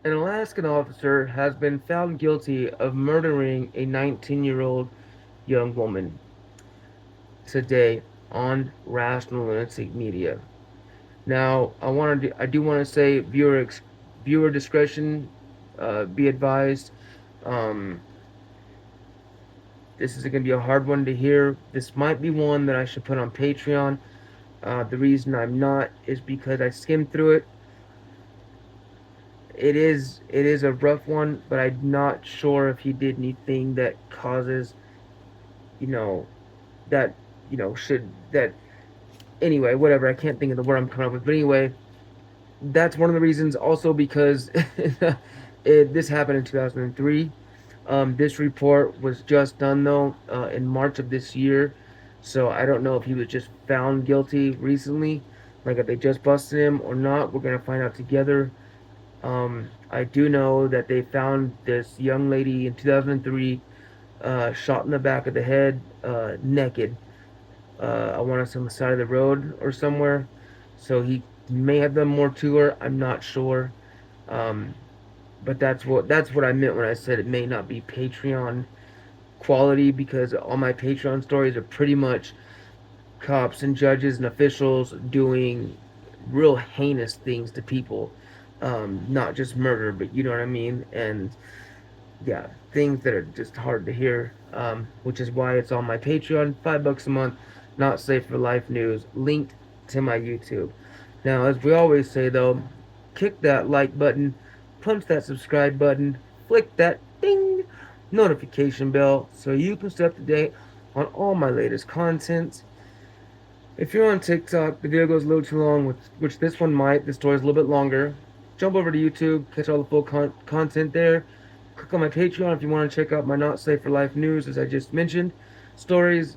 An Alaskan officer has been found guilty of murdering a 19-year-old young woman today on Rational Lunatic Media. Now, I do want to say viewer discretion be advised. Um, this is going to be a hard one to hear. This might be one that I should put on Patreon. The reason I'm not is because I skimmed through it. It is a rough one, but I'm not sure if he did anything that causes, you know, that should that anyway, whatever. I can't think of the word I'm coming up with, but anyway, that's one of the reasons. Also, because this happened in 2003. This report was just done though in March of this year, so I don't know if he was just found guilty recently, like if they just busted him or not. We're gonna find out together. I do know that they found this young lady in 2003, shot in the back of the head, naked. I want to say on the side of the road or somewhere. So he may have done more to her. I'm not sure. Um, but that's what I meant when I said it may not be Patreon quality, because all my Patreon stories are pretty much cops and judges and officials doing real heinous things to people. Not just murder, but you know what I mean. And yeah, things that are just hard to hear. Which is why it's on my Patreon, $5 a month. Not safe for life news, linked to my YouTube. Now, as we always say though, kick that like button, punch that subscribe button, flick that ding notification bell so you can stay up to date on all my latest content. If you're on TikTok, the video goes a little too long, which this one might. The story's a little bit longer. Jump over to YouTube, catch all the full content there. Click on my Patreon if you want to check out my Not Safe for Life news, as I just mentioned, stories.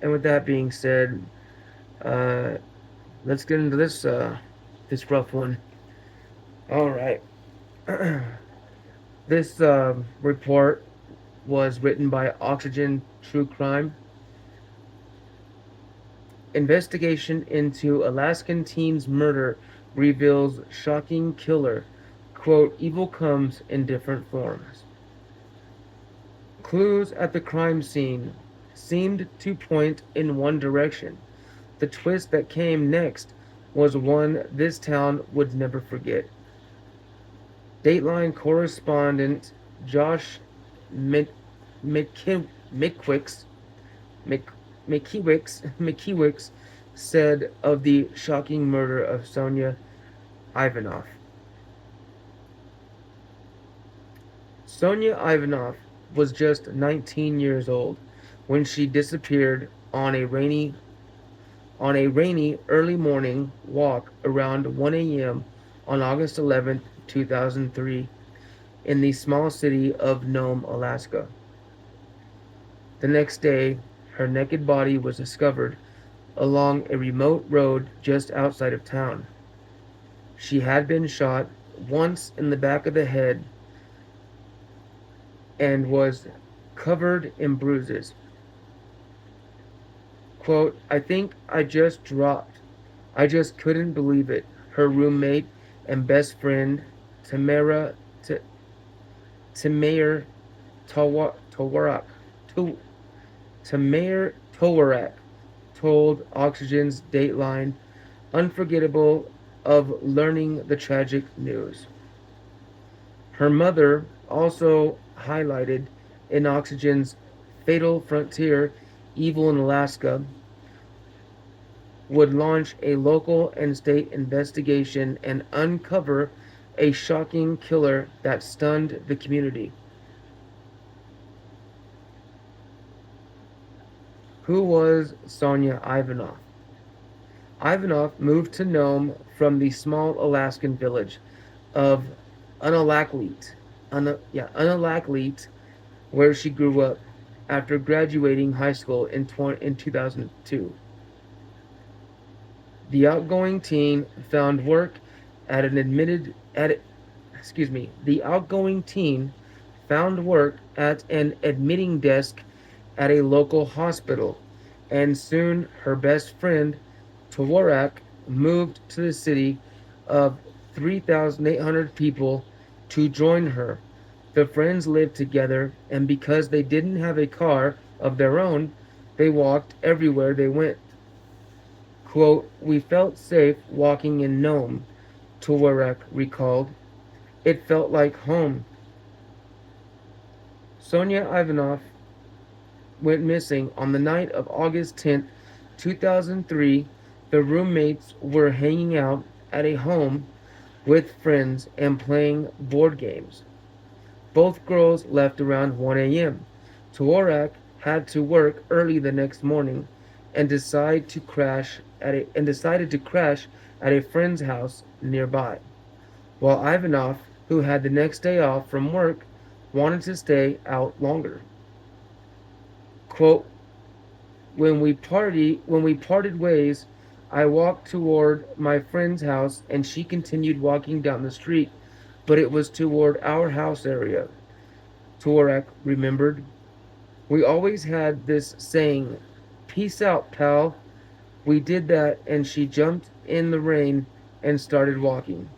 And with that being said, uh, let's get into this rough one. All right. This report was written by Oxygen True Crime. Investigation into Alaskan teen's murder reveals shocking killer. Quote, evil comes in different forms. Clues at the crime scene seemed to point in one direction. The twist that came next was one this town would never forget. Dateline correspondent Josh McKiwicz McKeewicz said of the shocking murder of Sonia Ivanov. Sonia Ivanov was just 19 years old when she disappeared on a rainy early morning walk around 1 a.m. on August 11th, 2003, in the small city of Nome, Alaska. The next day, her naked body was discovered along a remote road just outside of town. She had been shot once in the back of the head and was covered in bruises. Quote, I think I just dropped. I just couldn't believe it. Her roommate and best friend, Tamara, T- Tamayer Towarak, Tamayer Towarak, told Oxygen's Dateline, unforgettable of learning the tragic news. Her mother also highlighted in Oxygen's Fatal Frontier, Evil in Alaska, would launch a local and state investigation and uncover a shocking killer that stunned the community. Who was Sonia Ivanov? Ivanov moved to Nome from the small Alaskan village of Unalakleet, Unalakleet, where she grew up after graduating high school in 2002. The outgoing teen found work at an admitted at excuse me. The outgoing teen found work at an admitting desk at a local hospital, and soon her best friend, Towarak, moved to the city of 3,800 people to join her. The friends lived together, and because they didn't have a car of their own, they walked everywhere they went. Quote, "We felt safe walking in Nome," Tuareg recalled. "It felt like home." Sonia Ivanov went missing on the night of August 10th, 2003. The roommates were hanging out at a home with friends and playing board games. Both girls left around 1 a.m. Tuareg had to work early the next morning and decided to crash at a friend's house nearby, while Ivanov, who had the next day off from work, wanted to stay out longer. Quote, when we parted ways, I walked toward my friend's house and she continued walking down the street, but it was toward our house area," Tuareg remembered. "We always had this saying, 'Peace out, pal.' We did that and she jumped in the rain and started walking.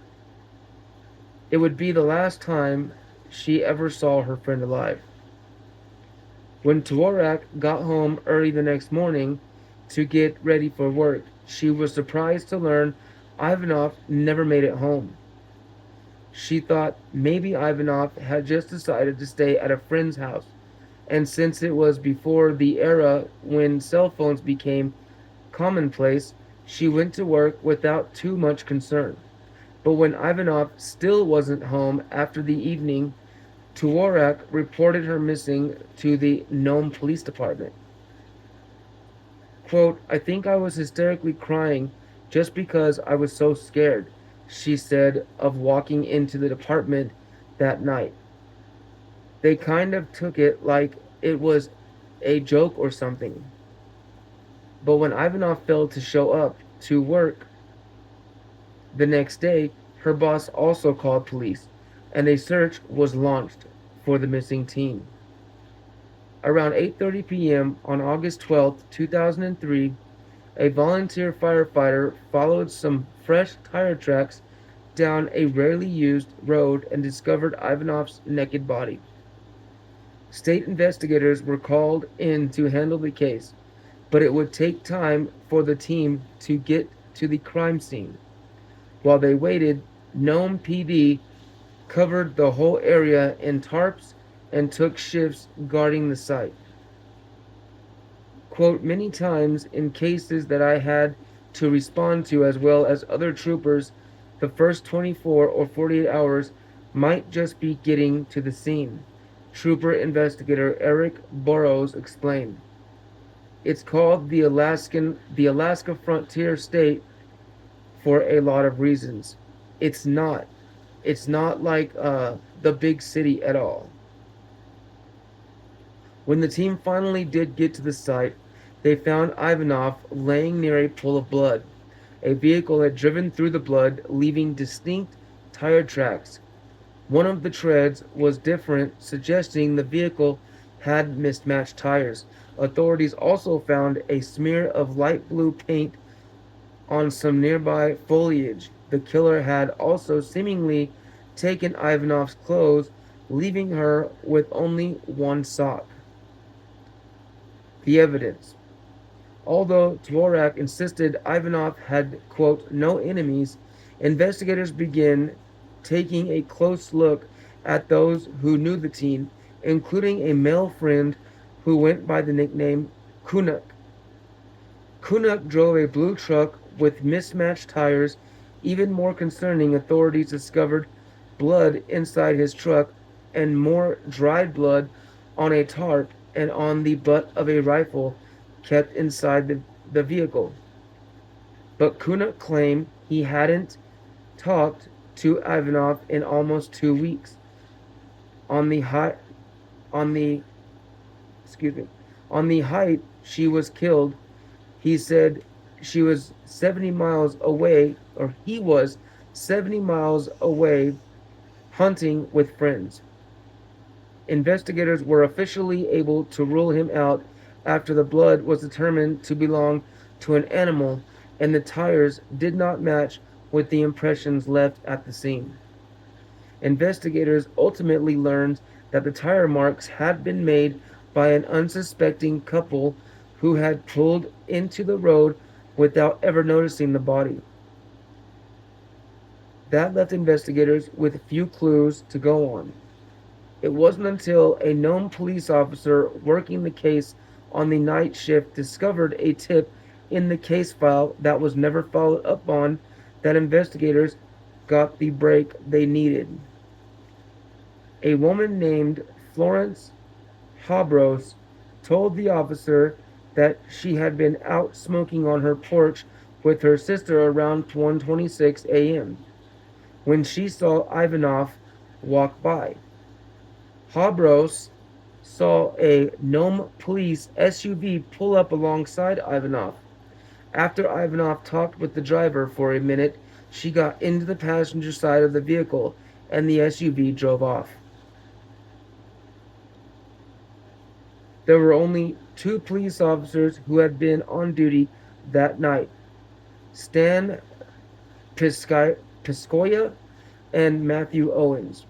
It would be the last time she ever saw her friend alive." When Tuareg got home early the next morning to get ready for work, she was surprised to learn Ivanov never made it home. She thought maybe Ivanov had just decided to stay at a friend's house, and since it was before the era when cell phones became commonplace, she went to work without too much concern. But when Ivanov still wasn't home after the evening, Tuareg reported her missing to the Nome Police Department. Quote, "I think I was hysterically crying just because I was so scared," she said of walking into the department that night. "They kind of took it like it was a joke or something." But when Ivanov failed to show up to work the next day, her boss also called police, and a search was launched for the missing teen. Around 8:30 p.m. on August 12, 2003, a volunteer firefighter followed some fresh tire tracks down a rarely used road and discovered Ivanov's naked body. State investigators were called in to handle the case, but it would take time for the team to get to the crime scene. While they waited, Nome PD covered the whole area in tarps and took shifts guarding the site. Quote, "Many times in cases that I had to respond to as well as other troopers, the first 24 or 48 hours might just be getting to the scene," Trooper Investigator Eric Burrows explained. "It's called the Alaska Frontier State for a lot of reasons. It's not. It's not like the big city at all." When the team finally did get to the site, they found Ivanov laying near a pool of blood. A vehicle had driven through the blood, leaving distinct tire tracks. One of the treads was different, suggesting the vehicle had mismatched tires. Authorities also found a smear of light blue paint on some nearby foliage. The killer had also seemingly taken Ivanov's clothes, leaving her with only one sock. The evidence. Although Tuareg insisted Ivanov had, quote, "no enemies," investigators began taking a close look at those who knew the teen, including a male friend who went by the nickname Kunuk. Kunuk drove a blue truck with mismatched tires. Even more concerning, authorities discovered blood inside his truck and more dried blood on a tarp and on the butt of a rifle kept inside the vehicle. But Kunuk claimed he hadn't talked to Ivanov in almost 2 weeks. On the high, on the on the height she was killed, he said she was 70 miles away, or he was 70 miles away hunting with friends. Investigators were officially able to rule him out after the blood was determined to belong to an animal and the tires did not match with the impressions left at the scene. Investigators ultimately learned that the tire marks had been made by an unsuspecting couple who had pulled into the road without ever noticing the body. That left investigators with few clues to go on. It wasn't until a known police officer working the case on the night shift discovered a tip in the case file that was never followed up on that investigators got the break they needed. A woman named Florence Habros told the officer that she had been out smoking on her porch with her sister around 1:26 a.m. when she saw Ivanov walk by. Habros saw a Nome police SUV pull up alongside Ivanov. After Ivanov talked with the driver for a minute, she got into the passenger side of the vehicle and the SUV drove off. There were only two police officers who had been on duty that night: Stan Piscoya and Matthew Owens.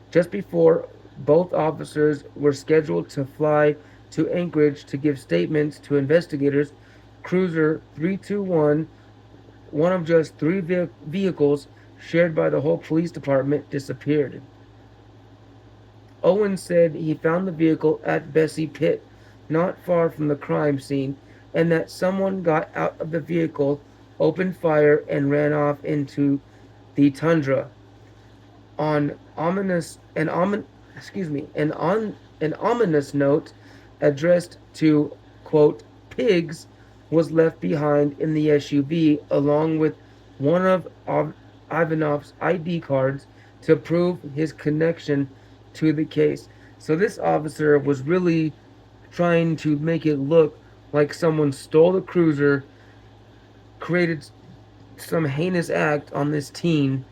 Just before both officers were scheduled to fly to Anchorage to give statements to investigators, Cruiser 321, one of just three vehicles shared by the whole police department, disappeared. Owens said he found the vehicle at Bessie Pit, not far from the crime scene, and that someone got out of the vehicle, opened fire, and ran off into the tundra. On ominous an omin, excuse me, and on an ominous note addressed to quote pigs was left behind in the SUV along with one of Ivanov's ID cards to prove his connection to the case. So this officer was really trying to make it look like someone stole the cruiser, created some heinous act on this teen,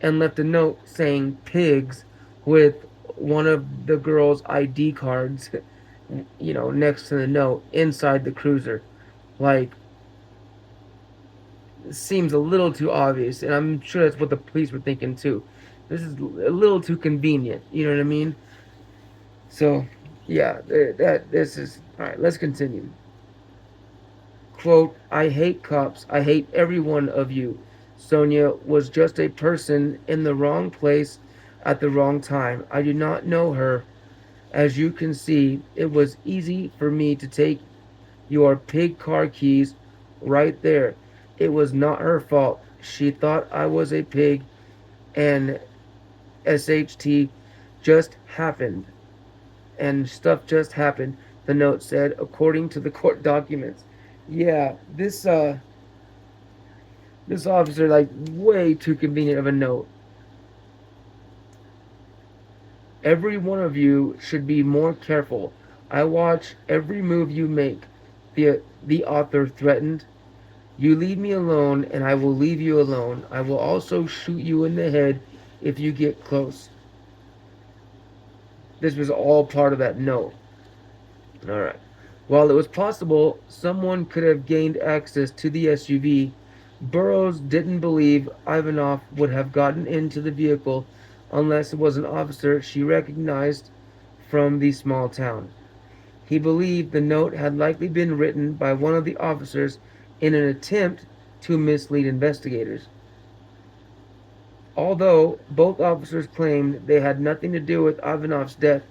and left a note saying pigs with one of the girl's ID cards, next to the note inside the cruiser. Like, seems a little too obvious, and I'm sure that's what the police were thinking too. This is a little too convenient, you know what I mean? So, yeah, this is all right. Let's continue. Quote, I hate cops. I hate every one of you. Sonia was just a person in the wrong place at the wrong time. I do not know her. As you can see, it was easy for me to take your pig car keys right there. It was not her fault. She thought I was a pig, and SHT just happened. And stuff just happened, the note said, according to the court documents. Yeah, this officer, like, way too convenient of a note. Every one of you should be more careful. I watch every move you make, the author threatened. You leave me alone, and I will leave you alone. I will also shoot you in the head if you get close. This was all part of that note. Alright. While it was possible someone could have gained access to the SUV, Burroughs didn't believe Ivanov would have gotten into the vehicle unless it was an officer she recognized from the small town. He believed the note had likely been written by one of the officers in an attempt to mislead investigators. Although both officers claimed they had nothing to do with Ivanov's death,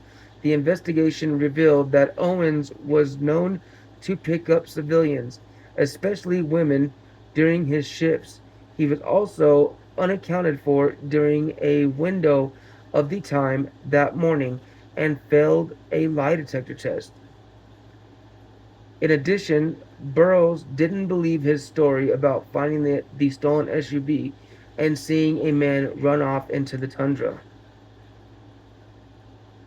the investigation revealed that Owens was known to pick up civilians, especially women, during his shifts. He was also unaccounted for during a window of the time that morning and failed a lie detector test. In addition, Burroughs didn't believe his story about finding the stolen SUV and seeing a man run off into the tundra.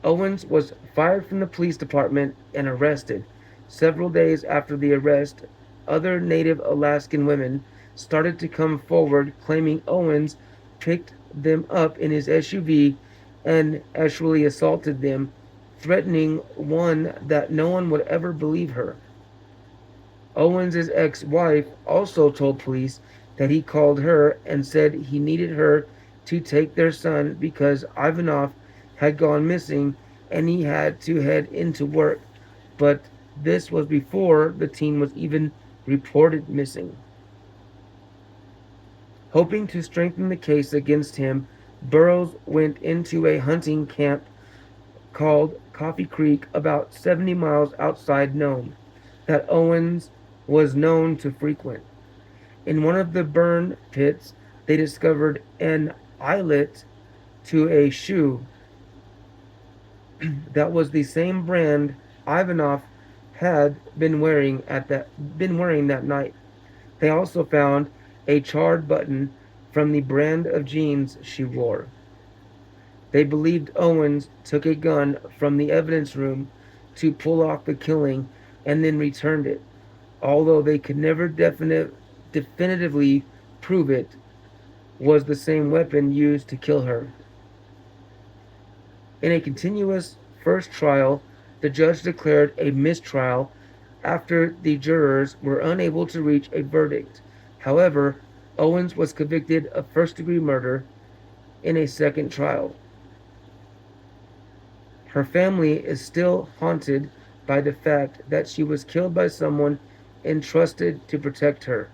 Owens was fired from the police department and arrested. Several days after the arrest, other Native Alaskan women started to come forward claiming Owens picked them up in his SUV and actually assaulted them, threatening one that no one would ever believe her. Owens' ex-wife also told police that he called her and said he needed her to take their son because Ivanov had gone missing and he had to head into work. But this was before the teen was even reported missing. Hoping to strengthen the case against him, Burroughs went into a hunting camp called Coffee Creek, about 70 miles outside Nome, that Owens was known to frequent. In one of the burn pits, they discovered an eyelet to a shoe that was the same brand Ivanov had been wearing that night. They also found a charred button from the brand of jeans she wore. They believed Owens took a gun from the evidence room to pull off the killing and then returned it, although they could never definitively prove it was the same weapon used to kill her. In a continuous first trial, the judge declared a mistrial after the jurors were unable to reach a verdict. However, Owens was convicted of first-degree murder in a second trial. Her family is still haunted by the fact that she was killed by someone entrusted to protect her.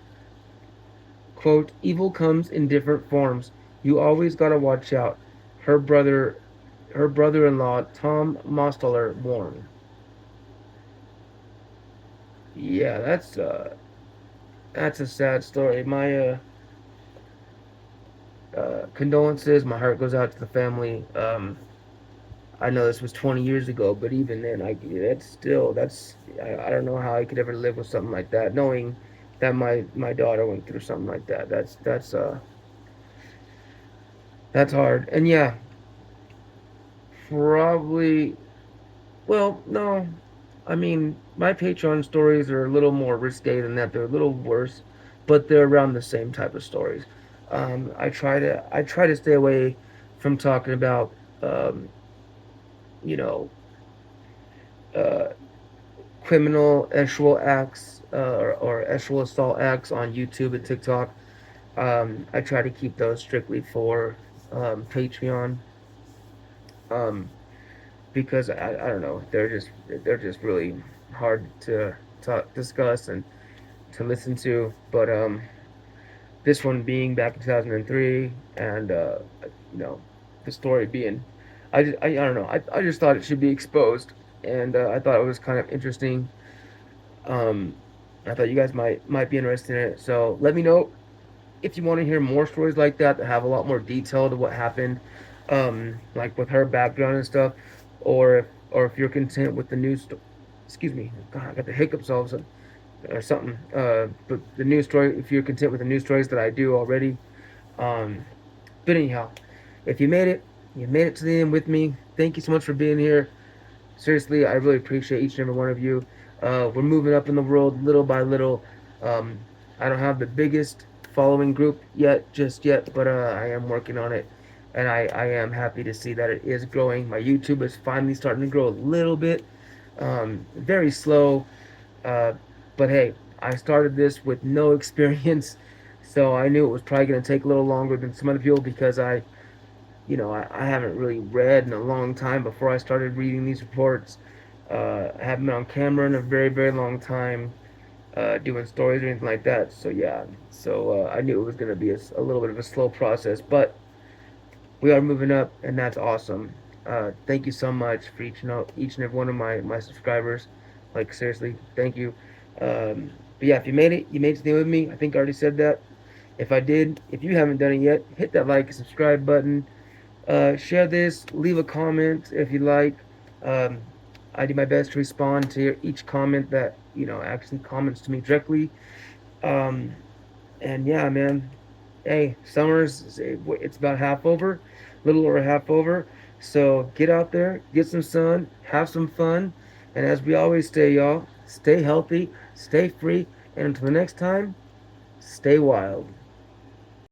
Quote, evil comes in different forms. You always gotta watch out. Her brother-in-law, Tom Mosteller, warned. Yeah, that's a sad story. My condolences. My heart goes out to the family. I know this was 20 years ago, but even then, I don't know how I could ever live with something like that, knowing that my daughter went through something like that. That's hard. And yeah, probably. Well, no, I mean my Patreon stories are a little more risque than that. They're a little worse, but they're around the same type of stories. I try to stay away from talking about um, you know uh, criminal sexual acts or sexual assault acts on YouTube and TikTok. I try to keep those strictly for Patreon um, because I don't know, they're just really hard to discuss and to listen to. But this one being back in 2003, and you know, the story being, I don't know, I just thought it should be exposed, and I thought it was kind of interesting. Um, I thought you guys might be interested in it. So let me know if you want to hear more stories like that have a lot more detail to what happened, like with her background and stuff, or if you're content with the news. Excuse me, God, I got the hiccups all of a sudden or something. But the news story, if you're content with the news stories that I do already. Um, but anyhow, if you made it to the end with me. Thank you so much for being here. Seriously, I really appreciate each and every one of you. We're moving up in the world little by little. Um, I don't have the biggest following group just yet, but I am working on it, and I am happy to see that it is growing. My YouTube is finally starting to grow a little bit, very slow, uh, but hey, I started this with no experience, so I knew it was probably going to take a little longer than some other people because I haven't really read in a long time before I started reading these reports. I haven't been on camera in a very, very long time doing stories or anything like that. So, yeah. So, I knew it was going to be a little bit of a slow process, but we are moving up, and that's awesome. Thank you so much for each and every one of my subscribers. Like, seriously, thank you. But yeah, if you made it, you made it to the end with me. I think I already said that. If I did, if you haven't done it yet, hit that like and subscribe button. Share this, leave a comment if you like. Um, I do my best to respond to each comment that actually comments to me directly. Um, and yeah, man. Hey, it's about half over, a little over half over. So get out there, get some sun, have some fun, and as we always say, y'all, stay healthy, stay free, and until the next time, stay wild.